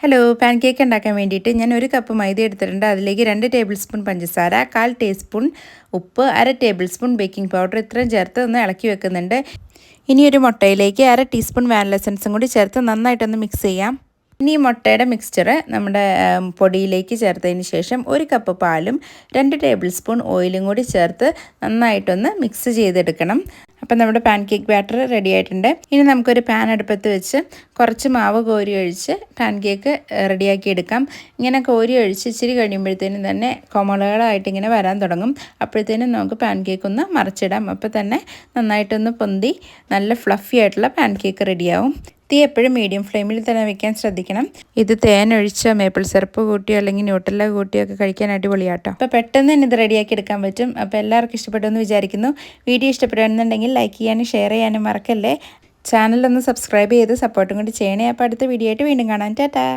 Hello, pan cake ഉണ്ടാക്കാൻ വേണ്ടിയിട്ട് ഞാൻ 1 കപ്പ് മൈദ എടുത്തിട്ടുണ്ട്. അതിലേക്ക് 2 ടേബിൾ സ്പൂൺ പഞ്ചസാര, 1/4 ടീസ്പൂൺ ഉപ്പ്, 1/2 ടേബിൾ സ്പൂൺ ബേക്കിംഗ് പൗഡർ ഇത്രയും ചേർത്ത് ഒന്ന് ഇളക്കി വെക്കുന്നുണ്ട്. ഇനി ഒരു മുട്ടയിലേക്ക് 1/2 ടീസ്പൂൺ വാനില എസൻസും കൂടി ചേർത്ത് നന്നായിട്ടൊന്ന് മിക്സ് ചെയ്യാം. ഇനി ഈ മുട്ടയുടെ മിക്സ്ചർ നമ്മുടെ പൊടിയിലേക്ക് ചേർത്തതിന് ശേഷം 1 കപ്പ് പാലും 2 ടേബിൾ സ്പൂൺ ഓയിലും കൂടി ചേർത്ത് നന്നായിട്ടൊന്ന് മിക്സ് ചെയ്തെടുക്കണം. അപ്പം നമ്മുടെ പാൻ കേക്ക് ബാറ്റർ റെഡി ആയിട്ടുണ്ട്. ഇനി നമുക്കൊരു പാൻ അടുപ്പത്ത് വെച്ച് കുറച്ച് മാവ് കോരി ഒഴിച്ച് പാൻ കേക്ക് റെഡിയാക്കി എടുക്കാം. ഇങ്ങനെ കോരി ഒഴിച്ച് ഇച്ചിരി കഴിയുമ്പോഴത്തേനും തന്നെ കൊമളകളായിട്ട് ഇങ്ങനെ വരാൻ തുടങ്ങും. അപ്പോഴത്തേനും നമുക്ക് പാൻ കേക്ക് ഒന്ന് മറിച്ചിടാം. അപ്പോൾ തന്നെ നന്നായിട്ടൊന്ന് പൊന്തി നല്ല ഫ്ലഫി ആയിട്ടുള്ള പാൻ കേക്ക് റെഡിയാവും. തീ എപ്പോഴും മീഡിയം ഫ്ലെയിമിൽ തന്നെ വെക്കാൻ ശ്രദ്ധിക്കണം. ഇത് തേൻ ഒഴിച്ചോ മേപ്പിൾ സിറപ്പ് കൂട്ടിയോ അല്ലെങ്കിൽ ന്യൂട്രല്ല കൂട്ടിയോ ഒക്കെ കഴിക്കാൻ അടിപൊളിയാട്ടോ. അപ്പോൾ പെട്ടെന്ന് തന്നെ ഇത് റെഡിയാക്കി എടുക്കാൻ പറ്റും. അപ്പോൾ എല്ലാവർക്കും ഇഷ്ടപ്പെട്ടെന്ന് വിചാരിക്കുന്നു. വീഡിയോ ഇഷ്ടപ്പെടുകയാണെന്നുണ്ടെങ്കിൽ ലൈക്ക് ചെയ്യാനും ഷെയർ ചെയ്യാനും മറക്കല്ലേ. ചാനലൊന്ന് സബ്സ്ക്രൈബ് ചെയ്ത് സപ്പോർട്ടും കൂടി ചെയ്യണേ. അപ്പോൾ അടുത്ത വീഡിയോ ആയിട്ട് വീണ്ടും കാണാം. ടാറ്റാ.